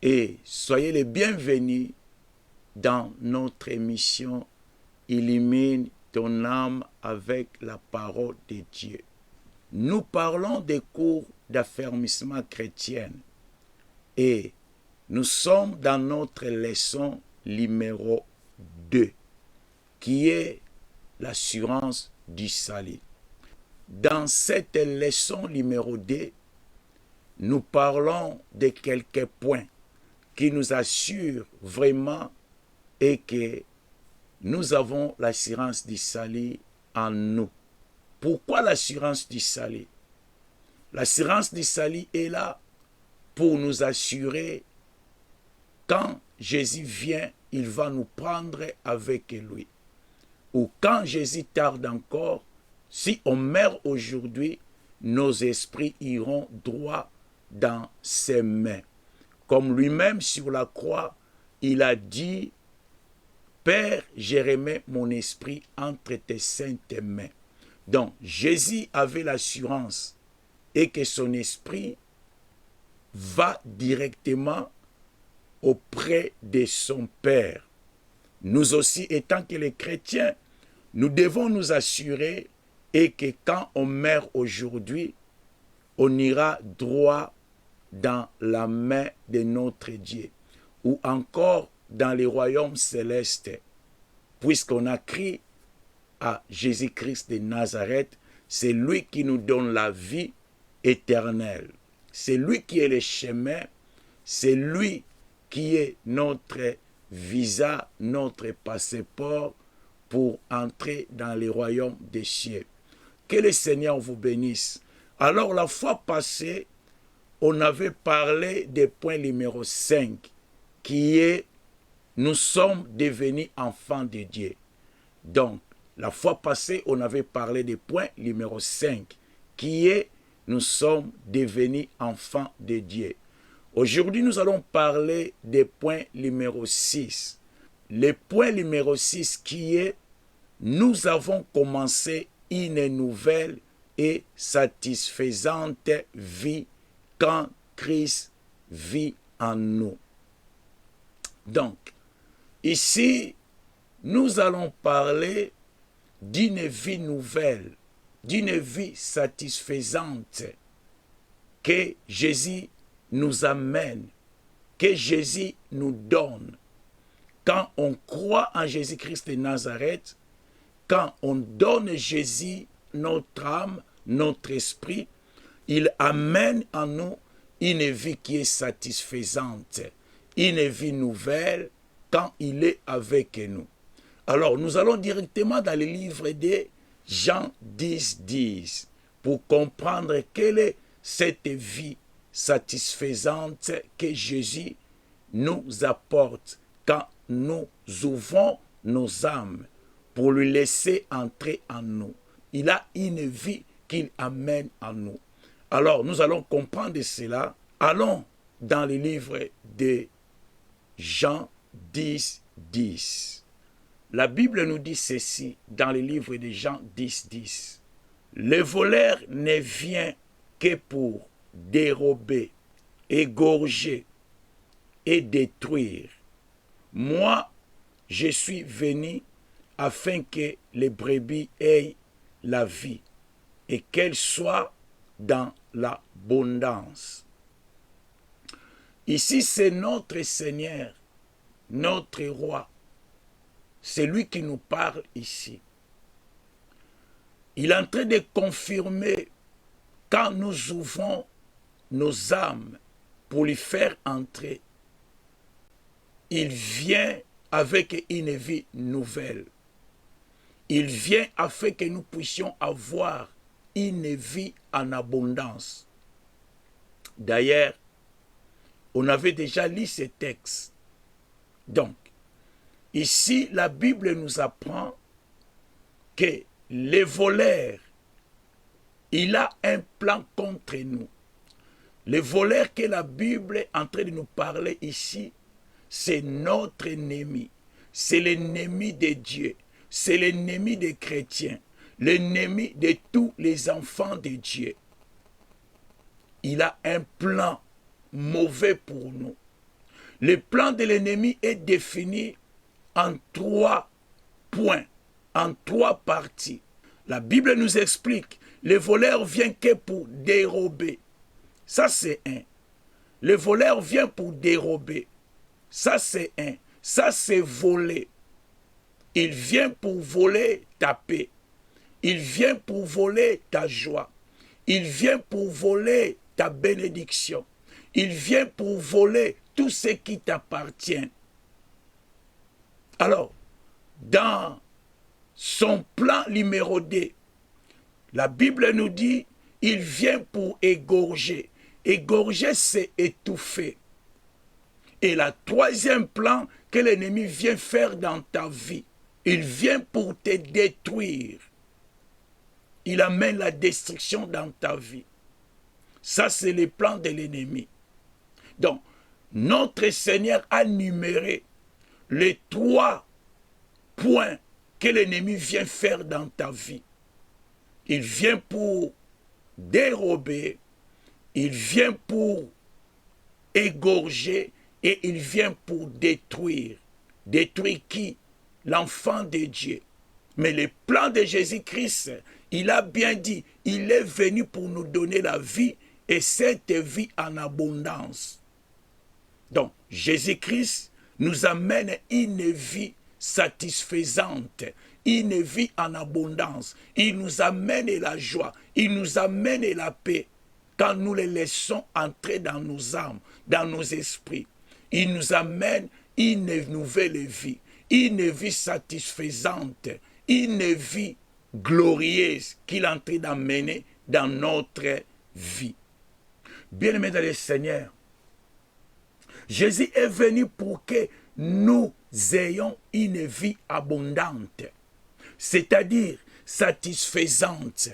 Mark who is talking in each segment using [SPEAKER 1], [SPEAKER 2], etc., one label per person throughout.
[SPEAKER 1] et soyez les bienvenus dans notre émission Illumine ton âme avec la parole de Dieu. Nous parlons des cours d'affermissement chrétien et nous sommes dans notre leçon numéro 2 qui est l'assurance du salut. Dans cette leçon numéro 2, nous parlons de quelques points qui nous assurent vraiment et que nous avons l'assurance du salut en nous. Pourquoi l'assurance du salut? L'assurance du salut est là pour nous assurer quand Jésus vient, il va nous prendre avec lui. Ou quand Jésus tarde encore, si on meurt aujourd'hui, nos esprits iront droit dans ses mains. Comme lui-même sur la croix, il a dit, Père, je remets mon esprit entre tes saintes mains. Donc, Jésus avait l'assurance et que son esprit va directement auprès de son Père. Nous aussi, étant que les chrétiens, nous devons nous assurer et que quand on meurt aujourd'hui, on ira droit dans la main de notre Dieu ou encore dans les royaumes célestes, puisqu'on a crié à Jésus-Christ de Nazareth, c'est lui qui nous donne la vie éternelle. C'est lui qui est le chemin, c'est lui qui est notre visa, notre passeport pour entrer dans les royaumes des cieux. Que le Seigneur vous bénisse. Alors la fois passée, on avait parlé du point numéro 5, qui est nous sommes devenus enfants de Dieu. Donc, la fois passée, on avait parlé du point numéro 5, qui est nous sommes devenus enfants de Dieu. Aujourd'hui, nous allons parler du point numéro 6. Le point numéro 6 qui est nous avons commencé une nouvelle et satisfaisante vie quand Christ vit en nous. Donc, ici, nous allons parler d'une vie nouvelle, d'une vie satisfaisante que Jésus nous amène, que Jésus nous donne. Quand on croit en Jésus-Christ de Nazareth, quand on donne Jésus notre âme, notre esprit, il amène en nous une vie qui est satisfaisante, une vie nouvelle quand il est avec nous. Alors, nous allons directement dans le livre de Jean 10, 10 pour comprendre quelle est cette vie satisfaisante que Jésus nous apporte quand nous ouvrons nos âmes pour lui laisser entrer en nous. Il a une vie qu'il amène en nous. Alors, nous allons comprendre cela. Allons dans le livre de Jean 10, 10. La Bible nous dit ceci dans le livre de Jean 10, 10. Le voleur ne vient que pour dérober, égorger et détruire. Moi, je suis venu afin que les brebis aient la vie et qu'elles soient dans l'abondance. Ici, c'est notre Seigneur, notre Roi. C'est lui qui nous parle ici. Il est en train de confirmer quand nous ouvrons nos âmes pour lui faire entrer. Il vient avec une vie nouvelle. Il vient afin que nous puissions avoir une vie en abondance. D'ailleurs, on avait déjà lu ces textes. Donc, ici, la Bible nous apprend que le voleur, il a un plan contre nous. Le voleur que la Bible est en train de nous parler ici, c'est notre ennemi. C'est l'ennemi de Dieu. C'est l'ennemi des chrétiens. L'ennemi de tous les enfants de Dieu. Il a un plan mauvais pour nous. Le plan de l'ennemi est défini en 3 points, en 3 parties. La Bible nous explique, le voleur vient que pour dérober. Ça, c'est un. Le voleur vient pour dérober. Ça, c'est un. Ça, c'est voler. Il vient pour voler ta paix. Il vient pour voler ta joie. Il vient pour voler ta bénédiction. Il vient pour voler tout ce qui t'appartient. Alors, dans son plan numéro 2, la Bible nous dit, il vient pour égorger. Égorger, c'est étouffer. Et le 3e plan que l'ennemi vient faire dans ta vie, il vient pour te détruire. Il amène la destruction dans ta vie. Ça, c'est le plan de l'ennemi. Donc, notre Seigneur a numéré les 3 points que l'ennemi vient faire dans ta vie. Il vient pour dérober, il vient pour égorger et il vient pour détruire. Détruire qui? L'enfant de Dieu. Mais le plan de Jésus-Christ, il a bien dit, il est venu pour nous donner la vie et cette vie en abondance. Donc, Jésus-Christ nous amène une vie satisfaisante, une vie en abondance. Il nous amène la joie, il nous amène la paix quand nous les laissons entrer dans nos âmes, dans nos esprits. Il nous amène une nouvelle vie, une vie satisfaisante, une vie glorieuse qu'il est en train d'amener dans notre vie. Bien-aimés dans le Seigneur, Jésus est venu pour que nous ayons une vie abondante, c'est-à-dire satisfaisante,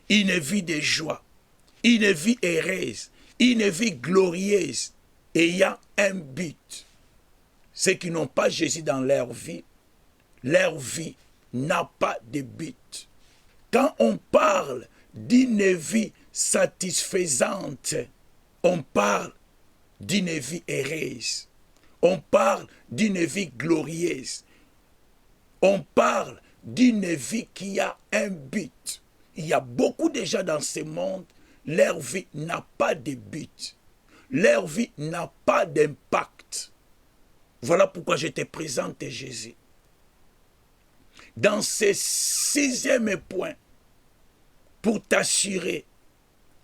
[SPEAKER 1] une vie de joie, une vie heureuse, une vie glorieuse, ayant un but. Ceux qui n'ont pas Jésus dans leur vie n'a pas de but. Quand on parle d'une vie satisfaisante, on parle d'une vie heureuse. On parle d'une vie glorieuse. On parle d'une vie qui a un but. Il y a beaucoup de gens dans ce monde, leur vie n'a pas de but. Leur vie n'a pas d'impact. Voilà pourquoi je te présente Jésus. Dans ce 6e point, pour t'assurer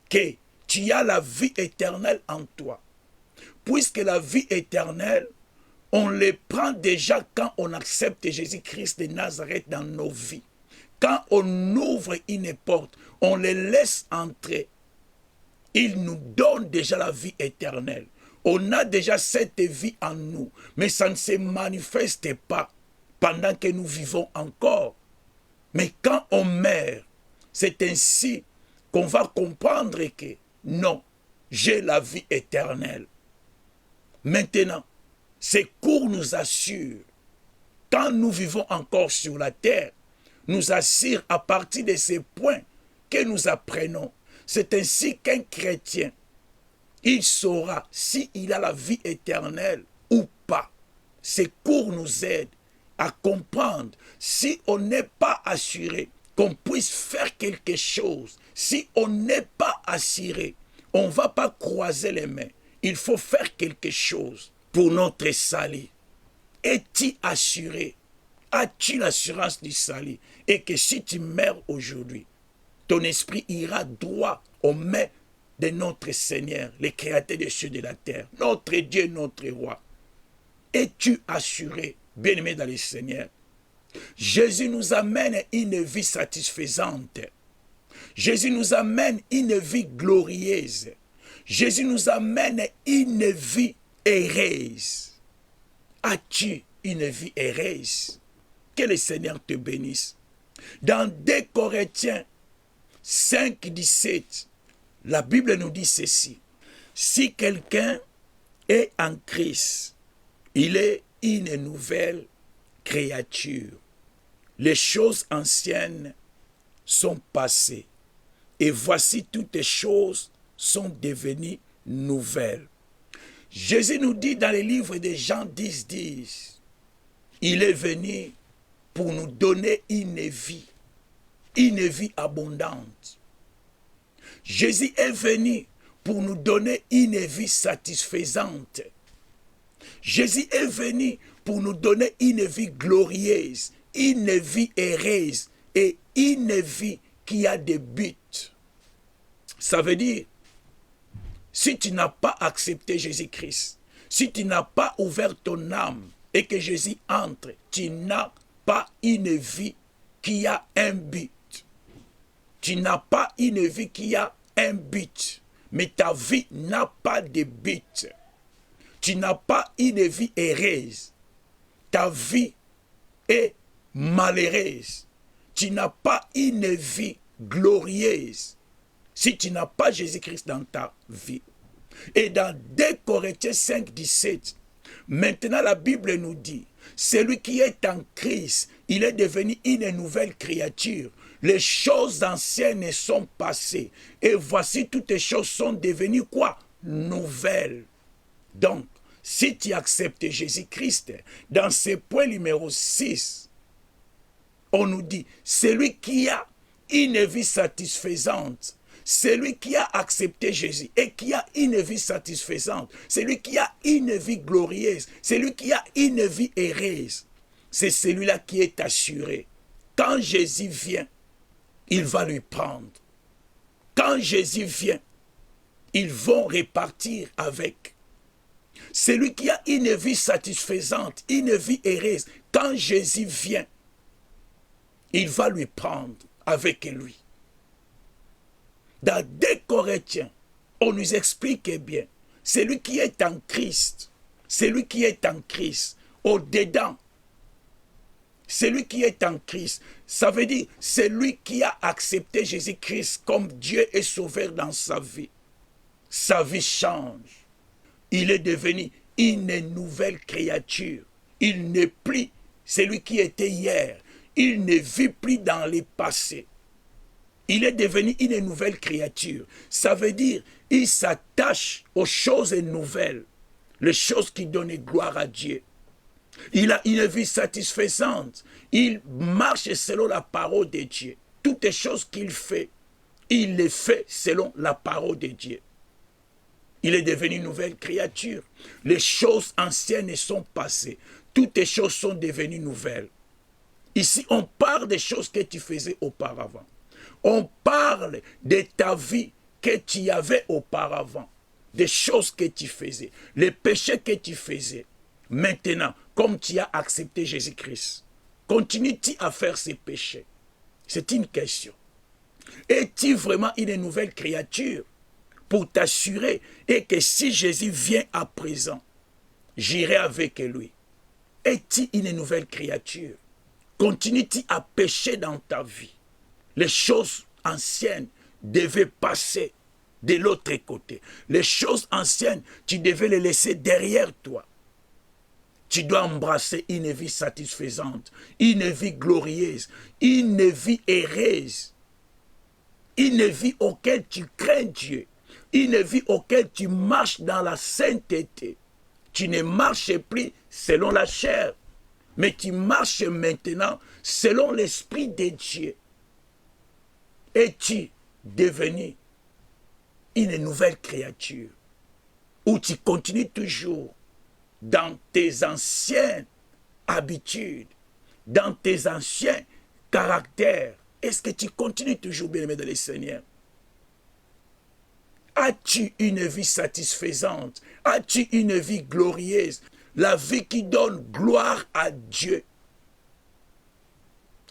[SPEAKER 1] que tu as la vie éternelle en toi. Puisque la vie éternelle, on le prend déjà quand on accepte Jésus-Christ de Nazareth dans nos vies. Quand on ouvre une porte, on le laisse entrer. Il nous donne déjà la vie éternelle. On a déjà cette vie en nous, mais ça ne se manifeste pas pendant que nous vivons encore. Mais quand on meurt, c'est ainsi qu'on va comprendre que non, j'ai la vie éternelle. Maintenant, ces cours nous assurent, quand nous vivons encore sur la terre, nous assurent à partir de ces points que nous apprenons. C'est ainsi qu'un chrétien, il saura s'il a la vie éternelle ou pas. Ces cours nous aident à comprendre si on n'est pas assuré qu'on puisse faire quelque chose. Si on n'est pas assuré, on ne va pas croiser les mains. Il faut faire quelque chose pour notre salut. Es-tu assuré? As-tu l'assurance du salut? Et que si tu meurs aujourd'hui, ton esprit ira droit aux mains de notre Seigneur, le Créateur des cieux et de la terre, notre Dieu, notre Roi. Es-tu assuré, bien-aimé dans le Seigneur? Jésus nous amène une vie satisfaisante. Jésus nous amène une vie glorieuse. Jésus nous amène une vie heureuse. As-tu une vie heureuse? Que le Seigneur te bénisse. Dans 2 Corinthiens 5, 17, la Bible nous dit ceci. Si quelqu'un est en Christ, il est une nouvelle créature. Les choses anciennes sont passées et voici toutes les choses sont devenues nouvelles. Jésus nous dit dans les livres de Jean 10, il est venu pour nous donner une vie abondante. Jésus est venu pour nous donner une vie satisfaisante. Jésus est venu pour nous donner une vie glorieuse, une vie heureuse et une vie qui a des buts. Ça veut dire, si tu n'as pas accepté Jésus-Christ, si tu n'as pas ouvert ton âme et que Jésus entre, tu n'as pas une vie qui a un but. Tu n'as pas une vie qui a un but, mais ta vie n'a pas de but. Tu n'as pas une vie heureuse. Ta vie est malheureuse. Tu n'as pas une vie glorieuse si tu n'as pas Jésus-Christ dans ta vie. Et dans 2 Corinthiens 5, 17, maintenant la Bible nous dit, celui qui est en Christ, il est devenu une nouvelle créature. Les choses anciennes sont passées. Et voici toutes les choses sont devenues quoi? Nouvelles. Donc, si tu acceptes Jésus-Christ, dans ce point numéro 6, on nous dit, celui qui a une vie satisfaisante, celui qui a accepté Jésus et qui a une vie satisfaisante, celui qui a une vie glorieuse, celui qui a une vie heureuse, c'est celui-là qui est assuré. Quand Jésus vient, il va lui prendre. Quand Jésus vient, ils vont repartir avec. Celui qui a une vie satisfaisante, une vie heureuse, quand Jésus vient, il va lui prendre avec lui. Dans 2 Corinthiens, on nous explique bien, celui qui est en Christ, celui qui est en Christ, au-dedans, celui qui est en Christ, ça veut dire celui qui a accepté Jésus-Christ comme Dieu et sauveur dans sa vie change. Il est devenu une nouvelle créature. Il n'est plus celui qui était hier. Il ne vit plus dans le passé. Il est devenu une nouvelle créature. Ça veut dire il s'attache aux choses nouvelles, les choses qui donnent gloire à Dieu. Il a une vie satisfaisante. Il marche selon la parole de Dieu. Toutes les choses qu'il fait, il les fait selon la parole de Dieu. Il est devenu une nouvelle créature. Les choses anciennes sont passées. Toutes les choses sont devenues nouvelles. Ici, on parle des choses que tu faisais auparavant. On parle de ta vie que tu avais auparavant. Des choses que tu faisais. Les péchés que tu faisais. Maintenant, comme tu as accepté Jésus-Christ, continues-tu à faire ces péchés? C'est une question. Es-tu vraiment une nouvelle créature pour t'assurer et que si Jésus vient à présent, j'irai avec lui? Es-tu une nouvelle créature? Continues-tu à pécher dans ta vie? Les choses anciennes devaient passer de l'autre côté. Les choses anciennes, tu devais les laisser derrière toi. Tu dois embrasser une vie satisfaisante, une vie glorieuse, une vie heureuse, une vie auquel tu crains Dieu, une vie auquel tu marches dans la sainteté. Tu ne marches plus selon la chair, mais tu marches maintenant selon l'Esprit de Dieu. Es-tu devenu une nouvelle créature ou tu continues toujours dans tes anciennes habitudes, dans tes anciens caractères? Est-ce que tu continues toujours, bien-aimé dans le Seigneur? As-tu une vie satisfaisante? As-tu une vie glorieuse? La vie qui donne gloire à Dieu.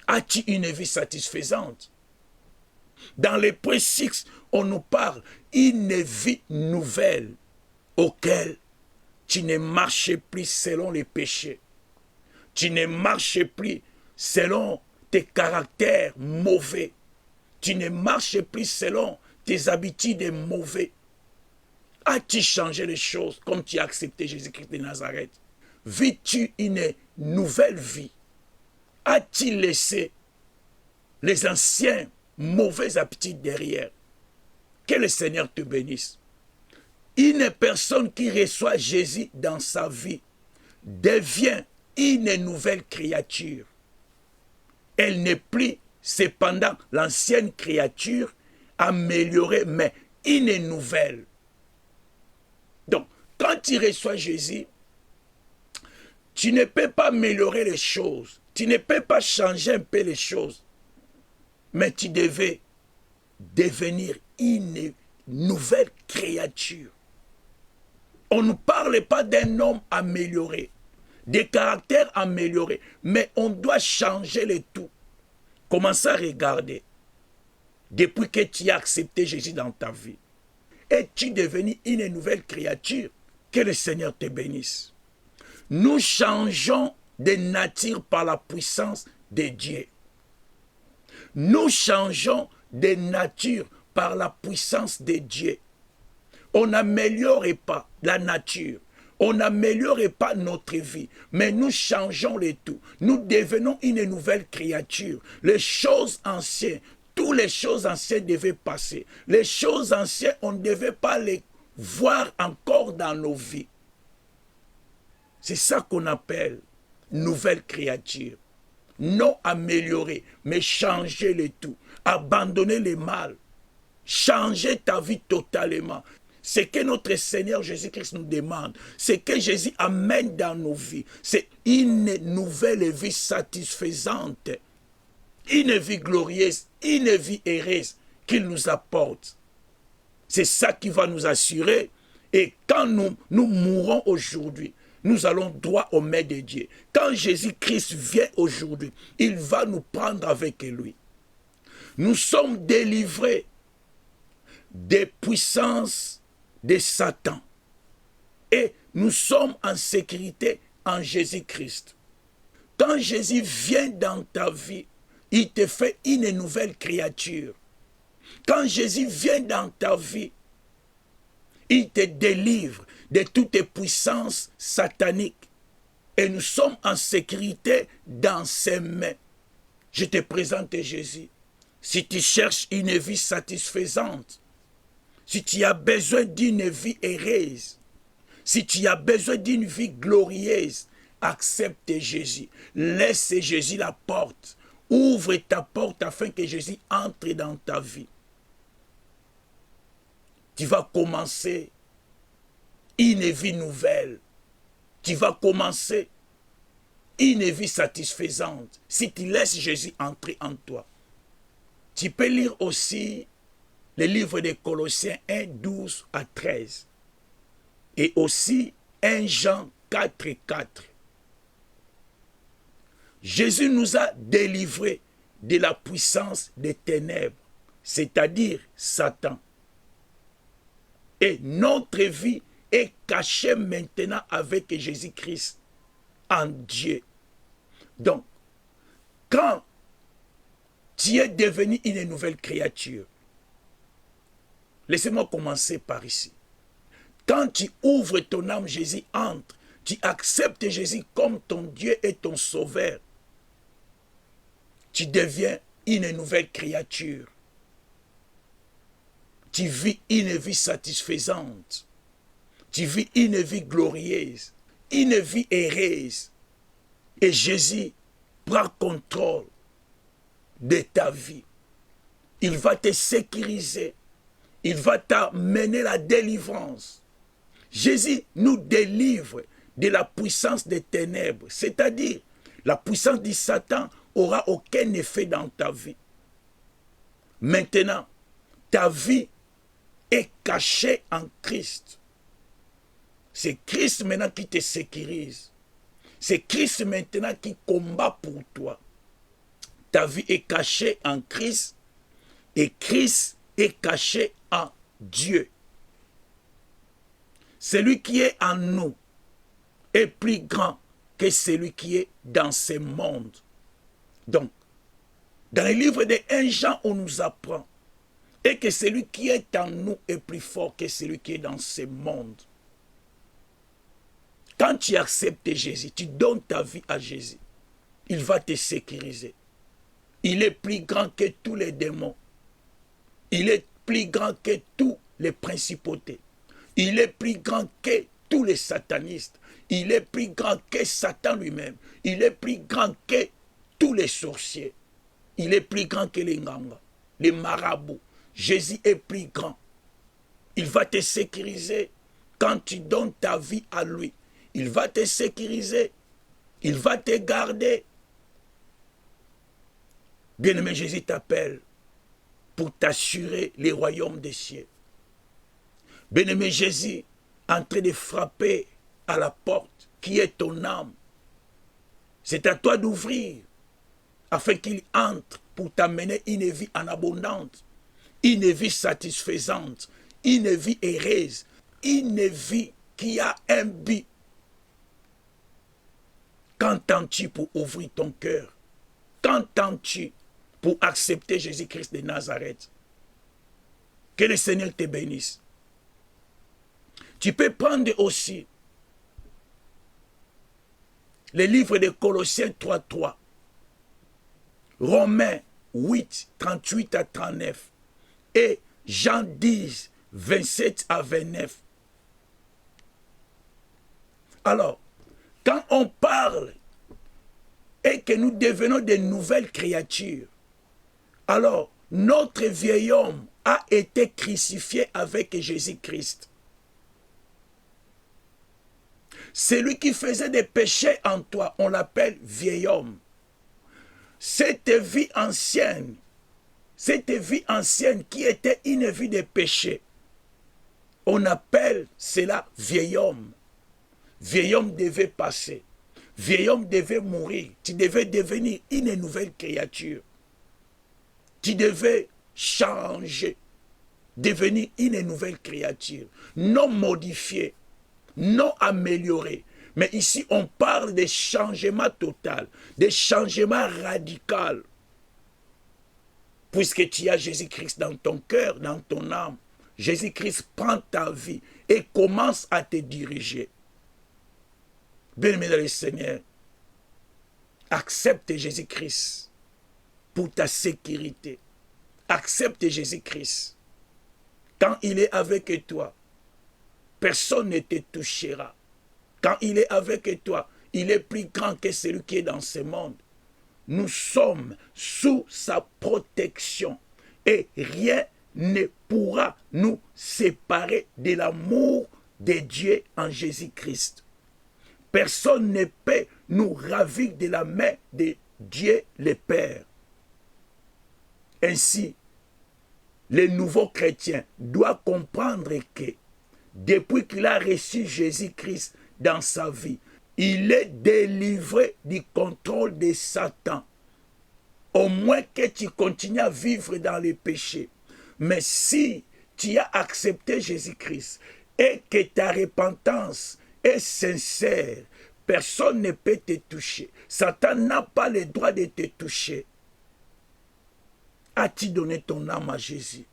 [SPEAKER 1] As-tu une vie satisfaisante? Dans les points 6, on nous parle d'une vie nouvelle auquel tu ne marches plus selon les péchés. Tu ne marches plus selon tes caractères mauvais. Tu ne marches plus selon tes habitudes mauvaises. As-tu changé les choses comme tu as accepté Jésus-Christ de Nazareth? Vis-tu une nouvelle vie? As-tu laissé les anciens mauvaises habitudes derrière? Que le Seigneur te bénisse. Une personne qui reçoit Jésus dans sa vie devient une nouvelle créature. Elle n'est plus cependant l'ancienne créature améliorée, mais une nouvelle. Donc, quand tu reçois Jésus, tu ne peux pas améliorer les choses. Tu ne peux pas changer un peu les choses. Mais tu devais devenir une nouvelle créature. On ne parle pas d'un homme amélioré, des caractères améliorés, mais on doit changer le tout. Commence à regarder. Depuis que tu as accepté Jésus dans ta vie, es-tu devenu une nouvelle créature? Que le Seigneur te bénisse. Nous changeons de nature par la puissance de Dieu. Nous changeons de nature par la puissance de Dieu. On n'améliore pas la nature. On n'améliore pas notre vie, mais nous changeons le tout. Nous devenons une nouvelle créature. Les choses anciennes, toutes les choses anciennes devaient passer. Les choses anciennes, on ne devait pas les voir encore dans nos vies. C'est ça qu'on appelle nouvelle créature. Non améliorer, mais changer le tout. Abandonner le mal. Changer ta vie totalement. Ce que notre Seigneur Jésus-Christ nous demande, ce que Jésus amène dans nos vies, c'est une nouvelle vie satisfaisante, une vie glorieuse, une vie heureuse qu'il nous apporte. C'est ça qui va nous assurer. Et quand nous mourrons aujourd'hui, nous allons droit au mains de Dieu. Quand Jésus-Christ vient aujourd'hui, il va nous prendre avec lui. Nous sommes délivrés des puissances de Satan. Et nous sommes en sécurité en Jésus-Christ. Quand Jésus vient dans ta vie, il te fait une nouvelle créature. Quand Jésus vient dans ta vie, il te délivre de toutes les puissances sataniques. Et nous sommes en sécurité dans ses mains. Je te présente Jésus. Si tu cherches une vie satisfaisante, si tu as besoin d'une vie heureuse, si tu as besoin d'une vie glorieuse, accepte Jésus. Laisse Jésus la porte. Ouvre ta porte afin que Jésus entre dans ta vie. Tu vas commencer une vie nouvelle. Tu vas commencer une vie satisfaisante si tu laisses Jésus entrer en toi. Tu peux lire aussi le livre de Colossiens 1, 12 à 13. Et aussi 1 Jean 4, 4. Jésus nous a délivrés de la puissance des ténèbres, c'est-à-dire Satan. Et notre vie est cachée maintenant avec Jésus-Christ en Dieu. Donc, quand tu es devenu une nouvelle créature, laissez-moi commencer par ici. Quand tu ouvres ton âme, Jésus entre. Tu acceptes Jésus comme ton Dieu et ton Sauveur. Tu deviens une nouvelle créature. Tu vis une vie satisfaisante. Tu vis une vie glorieuse. Une vie heureuse. Et Jésus prend contrôle de ta vie. Il va te sécuriser. Il va t'amener la délivrance. Jésus nous délivre de la puissance des ténèbres, c'est-à-dire la puissance du Satan aura aucun effet dans ta vie. Maintenant, ta vie est cachée en Christ. C'est Christ maintenant qui te sécurise. C'est Christ maintenant qui combat pour toi. Ta vie est cachée en Christ et Christ est caché en Dieu. Celui qui est en nous est plus grand que celui qui est dans ce monde. Donc, dans le livre de 1 Jean, on nous apprend et que celui qui est en nous est plus fort que celui qui est dans ce monde. Quand tu acceptes Jésus, tu donnes ta vie à Jésus, il va te sécuriser. Il est plus grand que tous les démons. Il est plus grand que toutes les principautés. Il est plus grand que tous les satanistes. Il est plus grand que Satan lui-même. Il est plus grand que tous les sorciers. Il est plus grand que les nganga, les marabouts. Jésus est plus grand. Il va te sécuriser quand tu donnes ta vie à lui. Il va te sécuriser. Il va te garder. Bien-aimé, Jésus t'appelle pour t'assurer les royaumes des cieux. Bien-aimé, Jésus est en train de frapper à la porte qui est ton âme. C'est à toi d'ouvrir afin qu'il entre pour t'amener une vie en abondance, une vie satisfaisante, une vie heureuse, une vie qui a un but. Qu'entends-tu pour ouvrir ton cœur? Qu'entends-tu pour accepter Jésus-Christ de Nazareth? Que le Seigneur te bénisse. Tu peux prendre aussi le livre de Colossiens 3.3, Romains 8, 38 à 39 et Jean 10, 27 à 29. Alors, quand on parle et que nous devenons de nouvelles créatures, alors notre vieil homme a été crucifié avec Jésus-Christ. Celui qui faisait des péchés en toi, on l'appelle vieil homme. Cette vie ancienne qui était une vie de péché, on appelle cela vieil homme. Vieil homme devait passer. Vieil homme devait mourir. Tu devais devenir une nouvelle créature. Tu devais changer. Devenir une nouvelle créature. Non modifiée. Non améliorée. Mais ici, on parle de changement total. De changement radical. Puisque tu as Jésus-Christ dans ton cœur, dans ton âme. Jésus-Christ prend ta vie et commence à te diriger. Bien-aimé dans le Seigneur, accepte Jésus-Christ pour ta sécurité. Accepte Jésus-Christ. Quand il est avec toi, personne ne te touchera. Quand il est avec toi, il est plus grand que celui qui est dans ce monde. Nous sommes sous sa protection et rien ne pourra nous séparer de l'amour de Dieu en Jésus-Christ. Personne ne peut nous ravir de la main de Dieu le Père. Ainsi, les nouveaux chrétiens doivent comprendre que depuis qu'il a reçu Jésus-Christ dans sa vie, il est délivré du contrôle de Satan. Au moins que tu continues à vivre dans les péchés. Mais si tu as accepté Jésus-Christ et que ta repentance est sincère, personne ne peut te toucher. Satan n'a pas le droit de te toucher. As-tu donné ton âme à Jésus?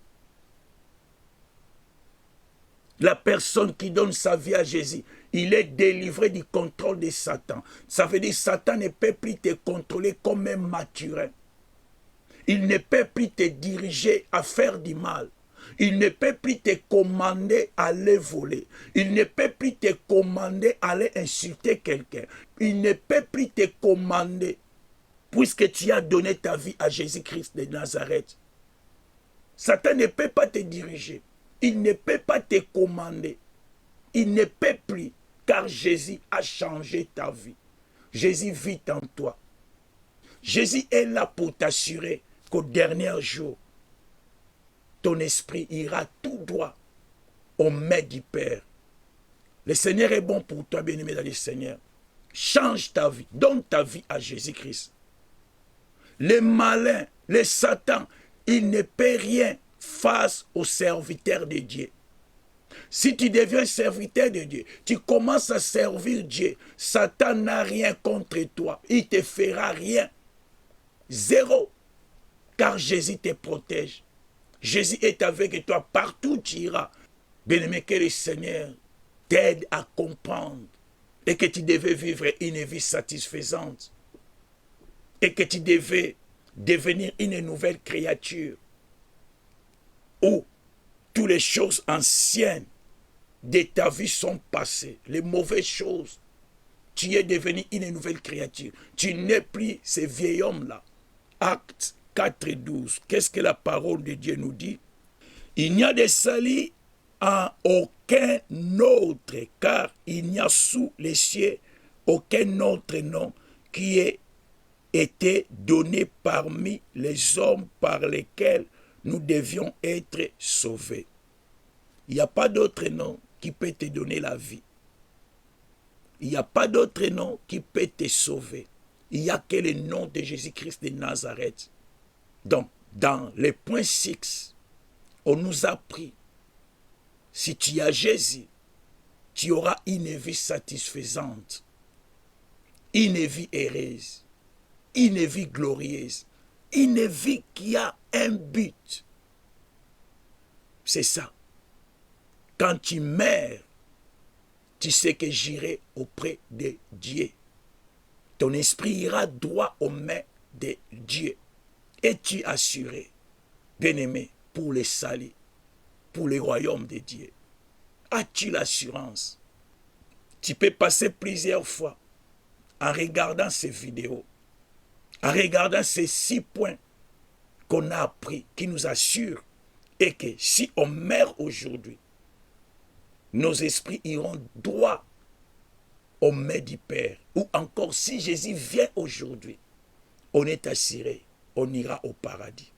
[SPEAKER 1] La personne qui donne sa vie à Jésus, il est délivré du contrôle de Satan. Ça veut dire que Satan ne peut plus te contrôler comme un maturin. Il ne peut plus te diriger à faire du mal. Il ne peut plus te commander à aller voler. Il ne peut plus te commander à aller insulter quelqu'un. Il ne peut plus te commander, puisque tu as donné ta vie à Jésus-Christ de Nazareth. Satan ne peut pas te diriger. Il ne peut pas te commander. Il ne peut plus, car Jésus a changé ta vie. Jésus vit en toi. Jésus est là pour t'assurer qu'au dernier jour, ton esprit ira tout droit aux mains du Père. Le Seigneur est bon pour toi, bien-aimé dans le Seigneur. Change ta vie, donne ta vie à Jésus-Christ. Les malins, les satans, il ne peut rien face aux serviteurs de Dieu. Si tu deviens serviteur de Dieu, tu commences à servir Dieu, Satan n'a rien contre toi, il ne te fera rien. Zéro. Car Jésus te protège. Jésus est avec toi partout où tu iras. Bien-aimé, que le Seigneur t'aide à comprendre et que tu devais vivre une vie satisfaisante et que tu devais devenir une nouvelle créature où toutes les choses anciennes de ta vie sont passées, les mauvaises choses. Tu es devenu une nouvelle créature. Tu n'es plus ce vieil homme-là. Acte 4 et 12. Qu'est-ce que la parole de Dieu nous dit? Il n'y a de salut en aucun autre, car il n'y a sous les cieux aucun autre nom qui ait été donné parmi les hommes par lesquels nous devions être sauvés. Il n'y a pas d'autre nom qui peut te donner la vie. Il n'y a pas d'autre nom qui peut te sauver. Il n'y a que le nom de Jésus-Christ de Nazareth. Donc, dans le point 6, on nous a appris, si tu as Jésus, tu auras une vie satisfaisante, une vie heureuse, une vie glorieuse, une vie qui a un but. C'est ça. Quand tu meurs, tu sais que j'irai auprès de Dieu. Ton esprit ira droit aux mains de Dieu. Es-tu assuré, bien-aimé, pour le salut, pour le royaume de Dieu? As-tu l'assurance? Tu peux passer plusieurs fois en regardant ces vidéos, en regardant ces 6 points qu'on a appris, qui nous assurent, et que si on meurt aujourd'hui, nos esprits iront droit aux mains du Père. Ou encore, si Jésus vient aujourd'hui, on est assuré, on ira au paradis.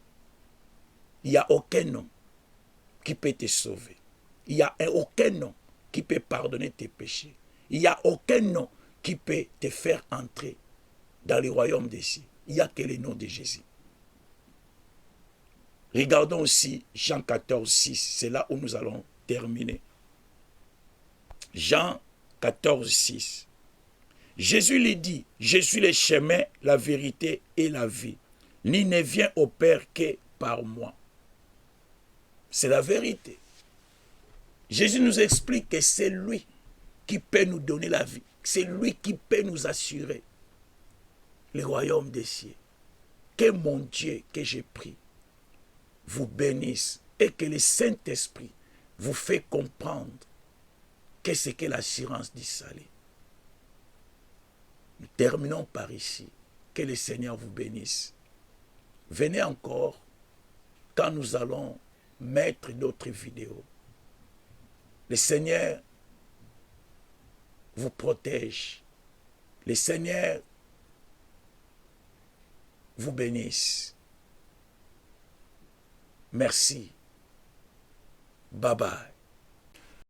[SPEAKER 1] Il n'y a aucun nom qui peut te sauver. Il n'y a aucun nom qui peut pardonner tes péchés. Il n'y a aucun nom qui peut te faire entrer dans le royaume des cieux. Il n'y a que le nom de Jésus. Regardons aussi Jean 14, 6. C'est là où nous allons terminer. Jean 14, 6. Jésus lui dit, je suis le chemin, la vérité et la vie. Nul ne vient au Père que par moi. C'est la vérité. Jésus nous explique que c'est lui qui peut nous donner la vie. C'est lui qui peut nous assurer le royaume des cieux. Que mon Dieu, que j'ai pris, vous bénisse et que le Saint-Esprit vous fait comprendre qu'est-ce que l'assurance du salut. Nous terminons par ici. Que le Seigneur vous bénisse. Venez encore quand nous allons mettre d'autres vidéos. Le Seigneur vous protège. Le Seigneur vous bénisse. Merci. Bye bye.